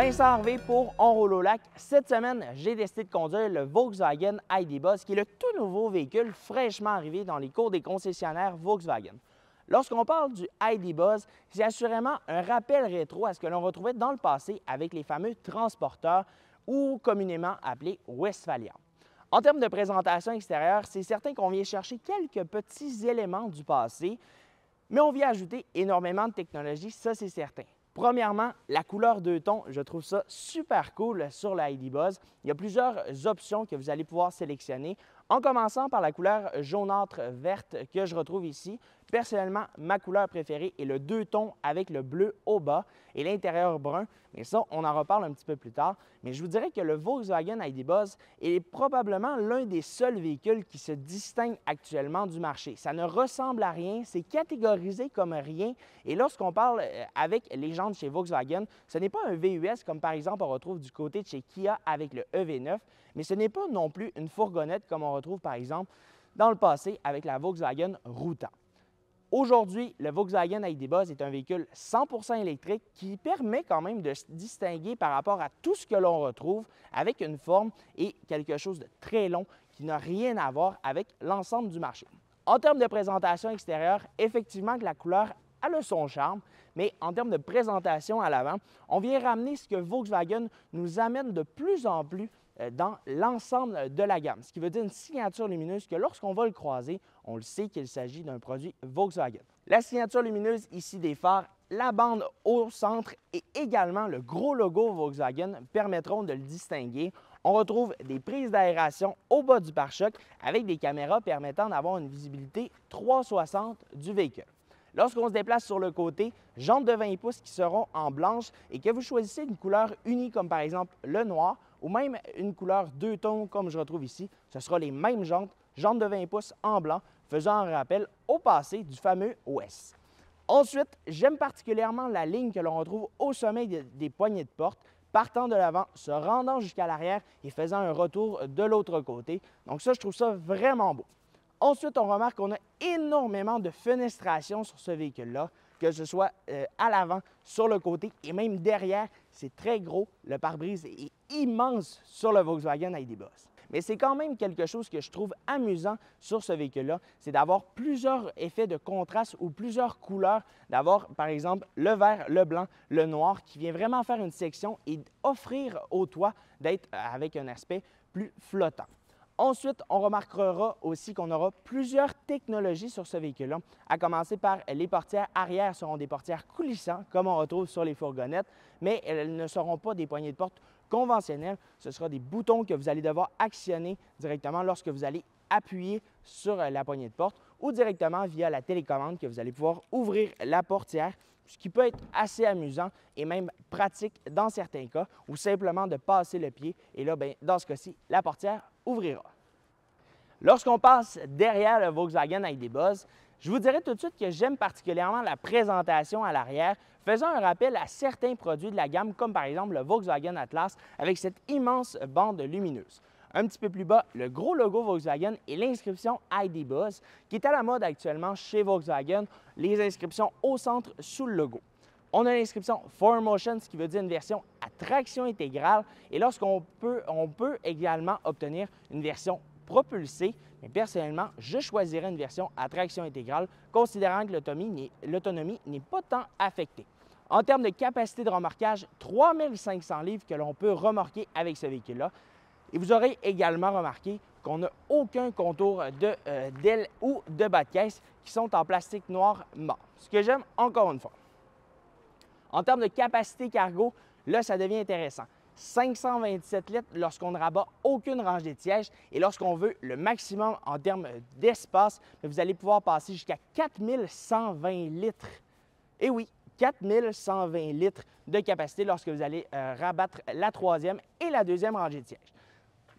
Vincent Harvey pour On roule au lac. Cette semaine, j'ai décidé de conduire le Volkswagen ID Buzz, qui est le tout nouveau véhicule fraîchement arrivé dans les cours des concessionnaires Volkswagen. Lorsqu'on parle du ID Buzz, c'est assurément un rappel rétro à ce que l'on retrouvait dans le passé avec les fameux transporteurs ou communément appelés Westphalia. En termes de présentation extérieure, c'est certain qu'on vient chercher quelques petits éléments du passé, mais on vient ajouter énormément de technologie, ça c'est certain. Premièrement, la couleur deux tons, je trouve ça super cool sur le ID Buzz. Il y a plusieurs options que vous allez pouvoir sélectionner, en commençant par la couleur jaunâtre verte que je retrouve ici. Personnellement, ma couleur préférée est le deux tons avec le bleu au bas et l'intérieur brun. Mais ça, on en reparle un petit peu plus tard. Mais je vous dirais que le Volkswagen ID Buzz est probablement l'un des seuls véhicules qui se distingue actuellement du marché. Ça ne ressemble à rien, c'est catégorisé comme rien. Et lorsqu'on parle avec les gens de chez Volkswagen, ce n'est pas un VUS comme par exemple on retrouve du côté de chez Kia avec le EV9, mais ce n'est pas non plus une fourgonnette comme on retrouve par exemple dans le passé avec la Volkswagen Routan. Aujourd'hui, le Volkswagen ID Buzz est un véhicule 100% électrique qui permet quand même de se distinguer par rapport à tout ce que l'on retrouve avec une forme et quelque chose de très long qui n'a rien à voir avec l'ensemble du marché. En termes de présentation extérieure, effectivement que la couleur a son charme, mais en termes de présentation à l'avant, on vient ramener ce que Volkswagen nous amène de plus en plus dans l'ensemble de la gamme, ce qui veut dire une signature lumineuse que lorsqu'on va le croiser, on le sait qu'il s'agit d'un produit Volkswagen. La signature lumineuse ici des phares, la bande au centre et également le gros logo Volkswagen permettront de le distinguer. On retrouve des prises d'aération au bas du pare-choc avec des caméras permettant d'avoir une visibilité 360 du véhicule. Lorsqu'on se déplace sur le côté, jantes de 20 pouces qui seront en blanche et que vous choisissez une couleur unie comme par exemple le noir ou même une couleur deux tons comme je retrouve ici, ce sera les mêmes jantes de 20 pouces en blanc, faisant un rappel au passé du fameux OS. Ensuite, j'aime particulièrement la ligne que l'on retrouve au sommet des poignées de porte, partant de l'avant, se rendant jusqu'à l'arrière et faisant un retour de l'autre côté. Donc ça, je trouve ça vraiment beau. Ensuite, on remarque qu'on a énormément de fenestration sur ce véhicule-là, que ce soit à l'avant, sur le côté et même derrière. C'est très gros. Le pare-brise est immense sur le Volkswagen ID Buzz. Mais c'est quand même quelque chose que je trouve amusant sur ce véhicule-là, c'est d'avoir plusieurs effets de contraste ou plusieurs couleurs, d'avoir par exemple le vert, le blanc, le noir qui vient vraiment faire une section et offrir au toit d'être avec un aspect plus flottant. Ensuite, on remarquera aussi qu'on aura plusieurs technologies sur ce véhicule-là, à commencer par les portières arrière seront des portières coulissantes, comme on retrouve sur les fourgonnettes, mais elles ne seront pas des poignées de porte conventionnelles. Ce sera des boutons que vous allez devoir actionner directement lorsque vous allez appuyer sur la poignée de porte ou directement via la télécommande que vous allez pouvoir ouvrir la portière, ce qui peut être assez amusant et même pratique dans certains cas, ou simplement de passer le pied et là, dans ce cas-ci, la portière ouvrira. Lorsqu'on passe derrière le Volkswagen ID Buzz, je vous dirais tout de suite que j'aime particulièrement la présentation à l'arrière, faisant un rappel à certains produits de la gamme, comme par exemple le Volkswagen Atlas avec cette immense bande lumineuse. Un petit peu plus bas, le gros logo Volkswagen et l'inscription ID Buzz, qui est à la mode actuellement chez Volkswagen, les inscriptions au centre sous le logo. On a l'inscription 4Motion, ce qui veut dire une version à traction intégrale. Et lorsqu'on peut également obtenir une version propulsée, mais personnellement, je choisirais une version à traction intégrale, considérant que l'autonomie n'est pas tant affectée. En termes de capacité de remorquage, 3500 livres que l'on peut remorquer avec ce véhicule-là. Et vous aurez également remarqué qu'on n'a aucun contour d'aile ou de bas de caisse qui sont en plastique noir mat, ce que j'aime encore une fois. En termes de capacité cargo, là, ça devient intéressant. 527 litres lorsqu'on ne rabat aucune rangée de sièges et lorsqu'on veut le maximum en termes d'espace, vous allez pouvoir passer jusqu'à 4120 litres. Et oui, 4120 litres de capacité lorsque vous allez rabattre la troisième et la deuxième rangée de sièges.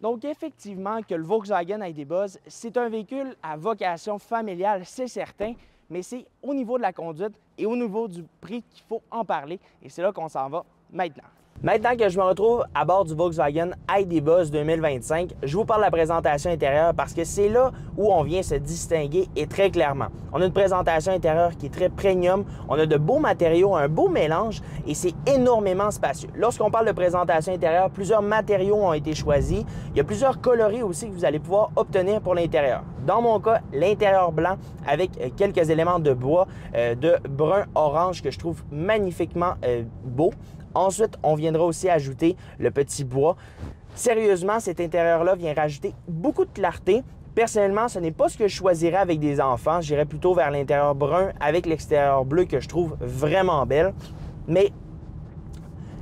Donc, effectivement, que le Volkswagen ID Buzz, c'est un véhicule à vocation familiale, c'est certain, mais c'est au niveau de la conduite et au niveau du prix qu'il faut en parler. Et c'est là qu'on s'en va maintenant. Maintenant que je me retrouve à bord du Volkswagen ID Buzz 2025, je vous parle de la présentation intérieure parce que c'est là où on vient se distinguer et très clairement. On a une présentation intérieure qui est très premium, on a de beaux matériaux, un beau mélange et c'est énormément spacieux. Lorsqu'on parle de présentation intérieure, plusieurs matériaux ont été choisis. Il y a plusieurs coloris aussi que vous allez pouvoir obtenir pour l'intérieur. Dans mon cas, l'intérieur blanc avec quelques éléments de bois, de brun orange que je trouve magnifiquement beau. Ensuite, on viendra aussi ajouter le petit bois. Sérieusement, cet intérieur-là vient rajouter beaucoup de clarté. Personnellement, ce n'est pas ce que je choisirais avec des enfants. J'irais plutôt vers l'intérieur brun avec l'extérieur bleu que je trouve vraiment belle. Mais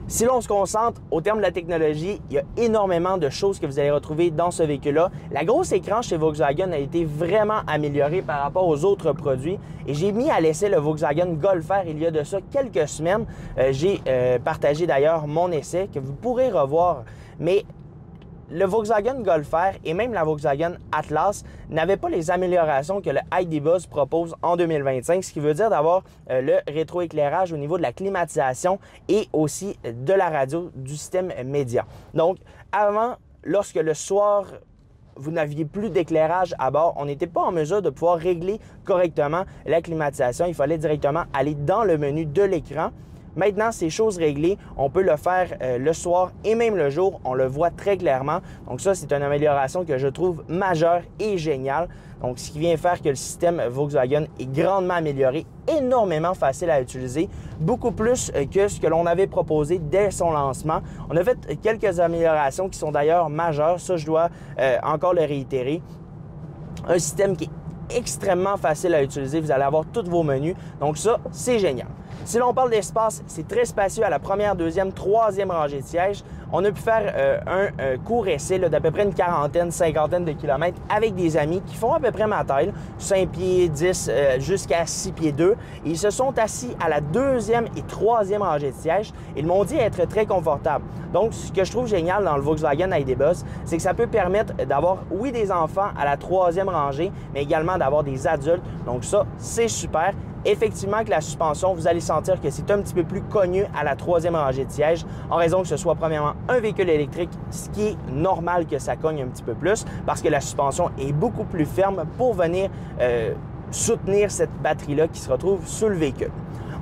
si l'on se concentre au terme de la technologie, il y a énormément de choses que vous allez retrouver dans ce véhicule-là. La grosse écran chez Volkswagen a été vraiment améliorée par rapport aux autres produits et j'ai mis à l'essai le Volkswagen Golf R il y a de ça quelques semaines. J'ai partagé d'ailleurs mon essai que vous pourrez revoir, mais le Volkswagen Golf R et même la Volkswagen Atlas n'avaient pas les améliorations que le ID Buzz propose en 2025, ce qui veut dire d'avoir le rétroéclairage au niveau de la climatisation et aussi de la radio du système média. Donc, avant, lorsque le soir, vous n'aviez plus d'éclairage à bord, on n'était pas en mesure de pouvoir régler correctement la climatisation. Il fallait directement aller dans le menu de l'écran. Maintenant, c'est chose réglée. On peut le faire le soir et même le jour. On le voit très clairement. Donc ça, c'est une amélioration que je trouve majeure et géniale. Donc, ce qui vient faire que le système Volkswagen est grandement amélioré, énormément facile à utiliser, beaucoup plus que ce que l'on avait proposé dès son lancement. On a fait quelques améliorations qui sont d'ailleurs majeures. Ça, je dois encore le réitérer. Un système qui est extrêmement facile à utiliser. Vous allez avoir tous vos menus. Donc ça, c'est génial. Si l'on parle d'espace, c'est très spacieux à la première, deuxième, troisième rangée de sièges. On a pu faire un court essai d'à peu près une quarantaine, cinquantaine de kilomètres avec des amis qui font à peu près ma taille, 5 pieds 10 jusqu'à 6 pieds 2. Et ils se sont assis à la deuxième et troisième rangée de sièges. Ils m'ont dit être très confortables. Donc, ce que je trouve génial dans le Volkswagen ID Buzz, c'est que ça peut permettre d'avoir, oui, des enfants à la troisième rangée, mais également d'avoir des adultes. Donc ça, c'est super. Effectivement que la suspension, vous allez sentir que c'est un petit peu plus cognu à la troisième rangée de siège en raison que ce soit premièrement un véhicule électrique, ce qui est normal que ça cogne un petit peu plus parce que la suspension est beaucoup plus ferme pour venir soutenir cette batterie-là qui se retrouve sous le véhicule.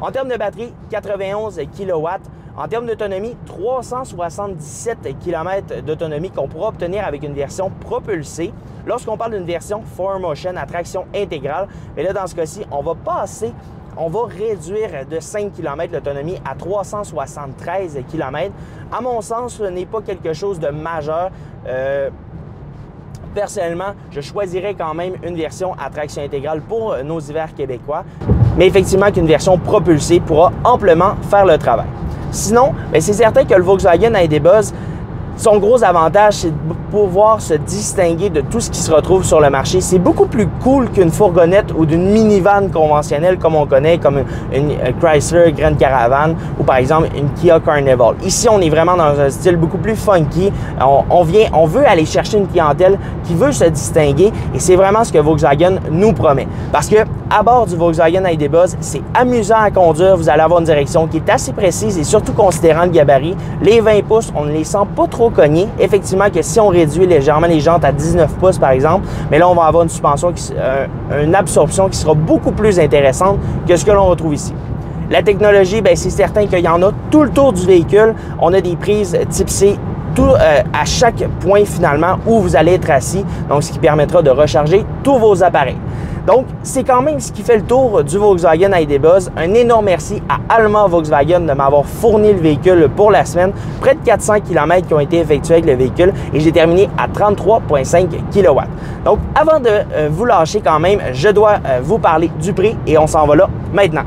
En termes de batterie, 91 kW. En termes d'autonomie, 377 km d'autonomie qu'on pourra obtenir avec une version propulsée. Lorsqu'on parle d'une version 4Motion à traction intégrale, mais là, dans ce cas-ci, on va réduire de 5 km l'autonomie à 373 km. À mon sens, ce n'est pas quelque chose de majeur. Personnellement, je choisirais quand même une version à traction intégrale pour nos hivers québécois, mais effectivement qu'une version propulsée pourra amplement faire le travail. Sinon, c'est certain que le Volkswagen ID Buzz, son gros avantage, c'est de pouvoir se distinguer de tout ce qui se retrouve sur le marché. C'est beaucoup plus cool qu'une fourgonnette ou d'une minivan conventionnelle comme on connaît, comme une Chrysler Grand Caravan ou par exemple une Kia Carnival. Ici, on est vraiment dans un style beaucoup plus funky. On veut aller chercher une clientèle qui veut se distinguer et c'est vraiment ce que Volkswagen nous promet. Parce que à bord du Volkswagen ID Buzz, c'est amusant à conduire. Vous allez avoir une direction qui est assez précise et surtout considérant le gabarit. Les 20 pouces, on ne les sent pas trop cognés. Effectivement que si on réduit légèrement les jantes à 19 pouces par exemple, mais là on va avoir une suspension, une absorption qui sera beaucoup plus intéressante que ce que l'on retrouve ici. La technologie, c'est certain qu'il y en a tout le tour du véhicule. On a des prises type C à chaque point finalement où vous allez être assis, donc ce qui permettra de recharger tous vos appareils. Donc, c'est quand même ce qui fait le tour du Volkswagen ID Buzz. Un énorme merci à Allemand Volkswagen de m'avoir fourni le véhicule pour la semaine. Près de 400 km qui ont été effectués avec le véhicule et j'ai terminé à 33,5 kW. Donc, avant de vous lâcher quand même, je dois vous parler du prix et on s'en va là maintenant.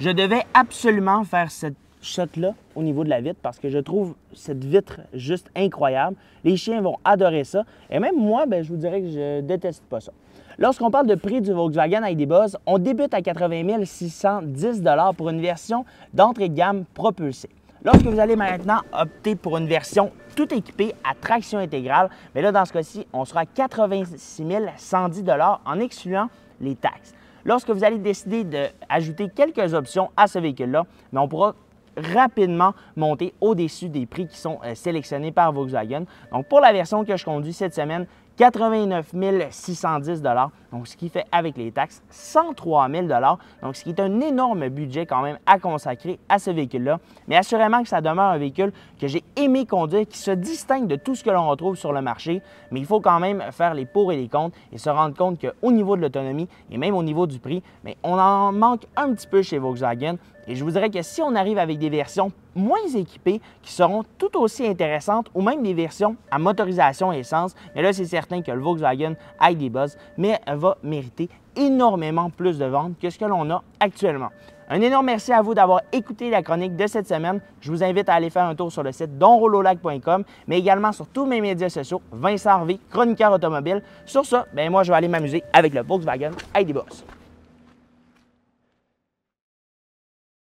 Je devais absolument faire cette shot-là au niveau de la vitre parce que je trouve cette vitre juste incroyable. Les chiens vont adorer ça. Et même moi, je vous dirais que je déteste pas ça. Lorsqu'on parle de prix du Volkswagen ID Buzz, on débute à 80 610 $ pour une version d'entrée de gamme propulsée. Lorsque vous allez maintenant opter pour une version tout équipée à traction intégrale, mais là, dans ce cas-ci, on sera à 86 110 $ en excluant les taxes. lorsque vous allez décider d'ajouter quelques options à ce véhicule-là, on pourra rapidement monter au-dessus des prix qui sont sélectionnés par Volkswagen. Donc, pour la version que je conduis cette semaine, 89 610 $, donc ce qui fait avec les taxes 103 000 $, donc ce qui est un énorme budget quand même à consacrer à ce véhicule-là. Mais assurément que ça demeure un véhicule que j'ai aimé conduire, qui se distingue de tout ce que l'on retrouve sur le marché, mais il faut quand même faire les pour et les contre et se rendre compte qu'au niveau de l'autonomie et même au niveau du prix, mais on en manque un petit peu chez Volkswagen. Et je vous dirais que si on arrive avec des versions moins équipées qui seront tout aussi intéressantes ou même des versions à motorisation essence, mais là, c'est certain que le Volkswagen ID. Buzz va mériter énormément plus de ventes que ce que l'on a actuellement. Un énorme merci à vous d'avoir écouté la chronique de cette semaine. Je vous invite à aller faire un tour sur le site donrololac.com, mais également sur tous mes médias sociaux, Vincent Harvey, chroniqueur automobile. Sur ça, moi, je vais aller m'amuser avec le Volkswagen ID. Buzz.